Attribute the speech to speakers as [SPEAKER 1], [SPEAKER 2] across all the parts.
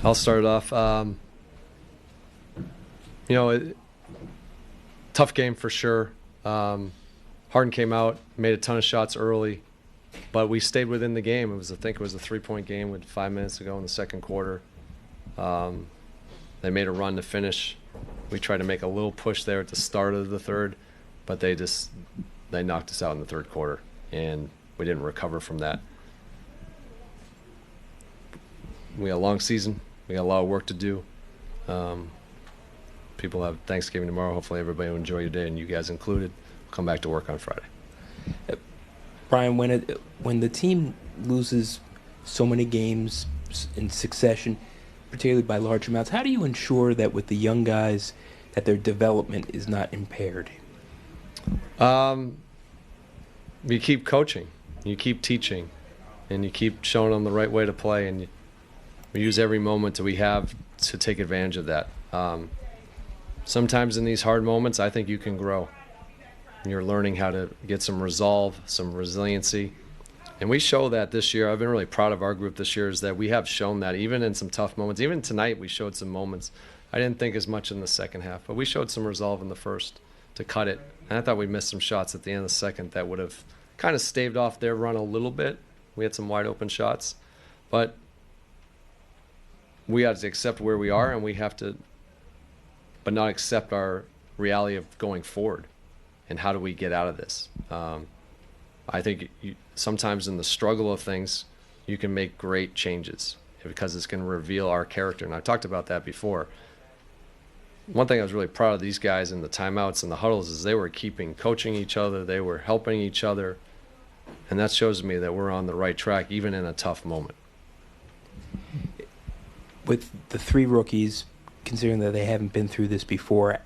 [SPEAKER 1] I'll start it off. Tough game for sure. Harden came out, made a ton of shots early, but we stayed within the game. I think it was a 3-point game with 5 minutes to go in the second quarter. They made a run to finish. We tried to make a little push there at the start of the third, but they knocked us out in the third quarter, and we didn't recover from that. We got a long season. We got a lot of work to do. People have Thanksgiving tomorrow. Hopefully everybody will enjoy your day, and you guys included. We'll come back to work on Friday.
[SPEAKER 2] Brian, when the team loses so many games in succession, particularly by large amounts, how do you ensure that with the young guys that their development is not impaired?
[SPEAKER 1] You keep coaching, you keep teaching, and you keep showing them the right way to play, and we use every moment that we have to take advantage of that. Sometimes in these hard moments, I think you can grow. You're learning how to get some resolve, some resiliency. And we show that this year. I've been really proud of our group this year, is that we have shown that even in some tough moments. Even tonight, we showed some moments. I didn't think as much in the second half, but we showed some resolve in the first to cut it. And I thought we missed some shots at the end of the second that would have kind of staved off their run a little bit. We had some wide open shots. But we have to accept where we are, and we have to, but not accept our reality of going forward. And how do we get out of this? I think sometimes in the struggle of things, you can make great changes because it's going to reveal our character. And I talked about that before. One thing I was really proud of these guys in the timeouts and the huddles is they were coaching each other. They were helping each other. And that shows me that we're on the right track, even in a tough moment.
[SPEAKER 2] With the three rookies, considering that they haven't been through this before,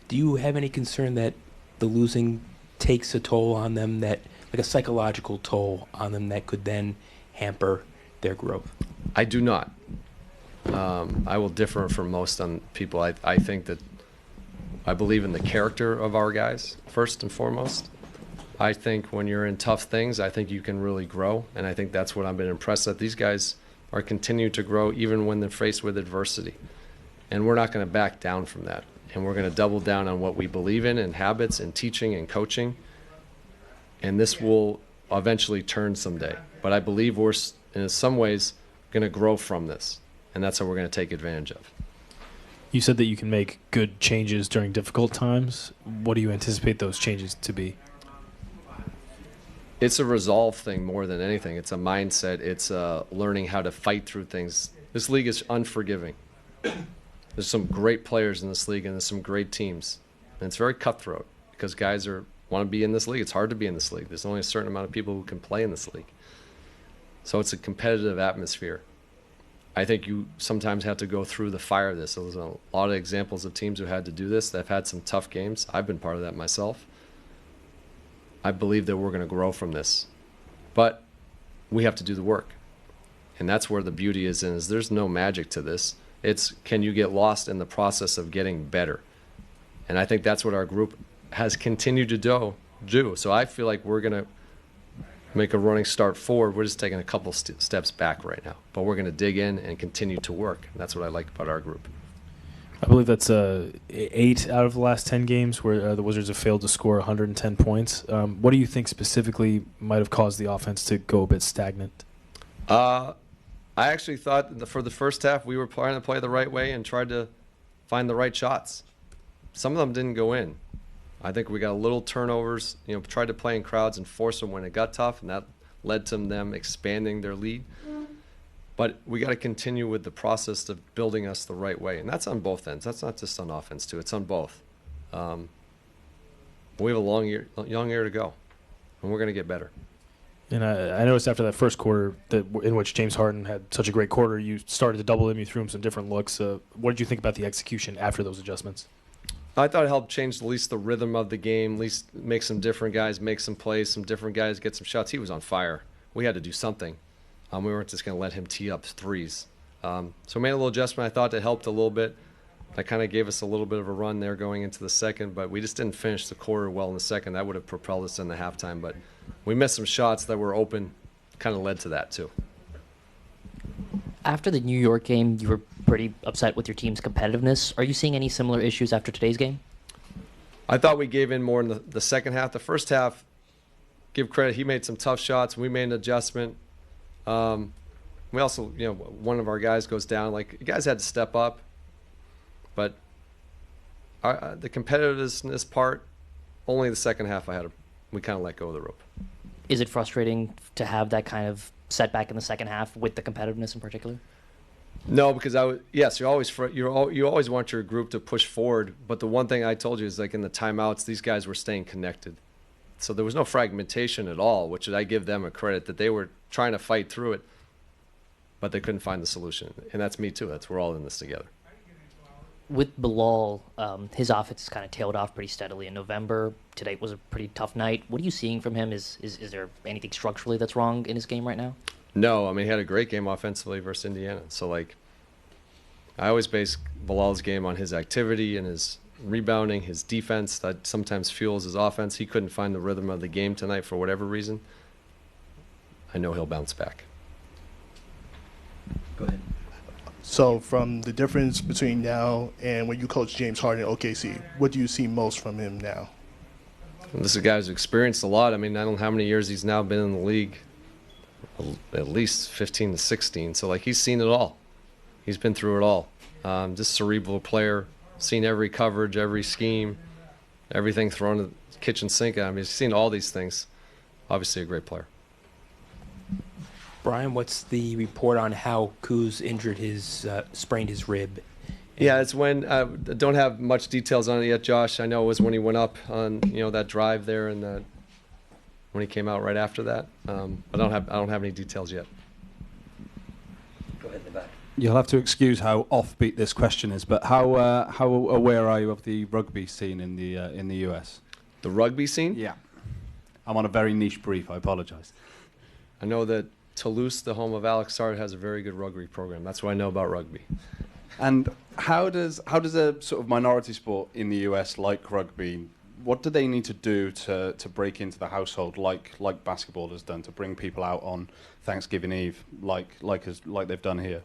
[SPEAKER 2] do you have any concern that the losing takes a toll on them, that like a psychological toll on them that could then hamper their growth?
[SPEAKER 1] I do not. I will differ from most on people. I think that I believe in the character of our guys, first and foremost. I think when you're in tough things, I think you can really grow, and I think that's what I've been impressed that these guys are continuing to grow even when they're faced with adversity. And we're not going to back down from that. And we're going to double down on what we believe in and habits and teaching and coaching. And this will eventually turn someday. But I believe we're, in some ways, going to grow from this. And that's how we're going to take advantage of.
[SPEAKER 3] You said that you can make good changes during difficult times. What do you anticipate those changes to be?
[SPEAKER 1] It's a resolve thing more than anything. It's a mindset. It's learning how to fight through things. This league is unforgiving. There's some great players in this league, and there's some great teams. And it's very cutthroat because guys want to be in this league. It's hard to be in this league. There's only a certain amount of people who can play in this league. So it's a competitive atmosphere. I think you sometimes have to go through the fire of this. So there's a lot of examples of teams who had to do this. They've had some tough games. I've been part of that myself. I believe that we're going to grow from this. But we have to do the work. And that's where the beauty is there's no magic to this. It's, can you get lost in the process of getting better? And I think that's what our group has continued to do. So I feel like we're going to make a running start forward. We're just taking a couple steps back right now. But we're going to dig in and continue to work. And that's what I like about our group.
[SPEAKER 3] I believe that's 8 out of the last 10 games where the Wizards have failed to score 110 points. What do you think specifically might have caused the offense to go a bit stagnant?
[SPEAKER 1] I actually thought for the first half we were trying to play the right way and tried to find the right shots. Some of them didn't go in. I think we got a little turnovers, tried to play in crowds and force them when it got tough, and that led to them expanding their lead. But we got to continue with the process of building us the right way, and that's on both ends. That's not just on offense, too. It's on both. We have a long year to go, and we're going to get better.
[SPEAKER 3] And I noticed after that first quarter in which James Harden had such a great quarter, you started to double him, you threw him some different looks. What did you think about the execution after those adjustments?
[SPEAKER 1] I thought it helped change at least the rhythm of the game, at least make some different guys make some plays, some different guys get some shots. He was on fire. We had to do something. We weren't just going to let him tee up threes. So we made a little adjustment. I thought it helped a little bit. That kind of gave us a little bit of a run there going into the second, but we just didn't finish the quarter well in the second. That would have propelled us in the halftime, but we missed some shots that were open, kind of led to that too.
[SPEAKER 4] After the New York game, you were pretty upset with your team's competitiveness. Are you seeing any similar issues after today's game?
[SPEAKER 1] I thought we gave in more in the second half. The first half, give credit, he made some tough shots. We made an adjustment. We also, one of our guys goes down. Like, guys had to step up. But the competitiveness part, only the second half we kind of let go of the rope.
[SPEAKER 4] Is it frustrating to have that kind of setback in the second half with the competitiveness in particular?
[SPEAKER 1] No, because you always want your group to push forward. But the one thing I told you is, like, in the timeouts, these guys were staying connected. So there was no fragmentation at all, which I give them a credit that they were trying to fight through it, but they couldn't find the solution. And that's me too. We're all in this together.
[SPEAKER 4] With Bilal, his offense has kind of tailed off pretty steadily in November. Today was a pretty tough night. What are you seeing from him? Is there anything structurally that's wrong in his game right now?
[SPEAKER 1] No, I mean, he had a great game offensively versus Indiana. So, like, I always base Bilal's game on his activity and his rebounding, his defense that sometimes fuels his offense. He couldn't find the rhythm of the game tonight for whatever reason. I know he'll bounce back.
[SPEAKER 2] Go ahead.
[SPEAKER 5] So from the difference between now and when you coach James Harden at OKC, what do you see most from him now?
[SPEAKER 1] And this is a guy who's experienced a lot. I mean, I don't know how many years he's now been in the league. At least 15 to 16. So, like, he's seen it all. He's been through it all. Just cerebral player, seen every coverage, every scheme, everything thrown at the kitchen sink at him. He's seen all these things. Obviously a great player.
[SPEAKER 2] Brian, what's the report on how Kuz sprained his rib?
[SPEAKER 1] Yeah, it's when don't have much details on it yet, Josh. I know it was when he went up on that drive there and when he came out right after that. I don't have any details yet.
[SPEAKER 2] Go ahead in the back.
[SPEAKER 6] You'll have to excuse how offbeat this question is, but how aware are you of the rugby scene in the US?
[SPEAKER 1] The rugby scene?
[SPEAKER 6] Yeah, I'm on a very niche brief. I apologise.
[SPEAKER 1] I know that Toulouse, the home of Alex Sard, has a very good rugby program. That's what I know about rugby.
[SPEAKER 6] And how does a sort of minority sport in the US like rugby? What do they need to do to break into the household like basketball has done, to bring people out on Thanksgiving Eve like they've done here?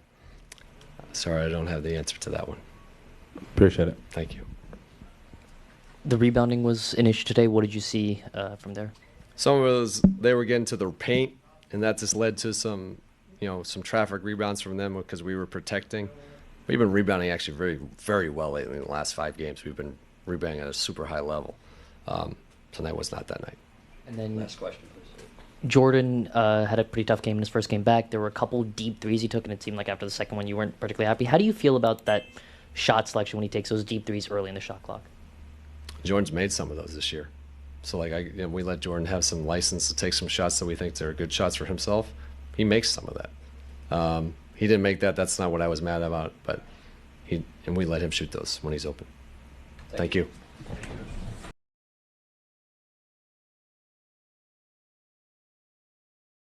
[SPEAKER 1] Sorry, I don't have the answer to that one.
[SPEAKER 6] Appreciate it.
[SPEAKER 1] Thank you.
[SPEAKER 4] The rebounding was an issue today. What did you see from there?
[SPEAKER 1] Some of it was they were getting to the paint, and that just led to some traffic rebounds from them because we were protecting. We've been rebounding actually very, very well lately. In the last 5 games, we've been rebounding at a super high level. Tonight was not that night.
[SPEAKER 4] And then
[SPEAKER 2] Last question, please.
[SPEAKER 4] Jordan had a pretty tough game in his first game back. There were a couple deep threes he took, and it seemed like after the second one you weren't particularly happy. How do you feel about that shot selection when he takes those deep threes early in the shot clock?
[SPEAKER 1] Jordan's made some of those this year. So, like, we let Jordan have some license to take some shots that we think they're good shots for himself. He makes some of that. He didn't make that. That's not what I was mad about. But we let him shoot those when he's open. Thank you.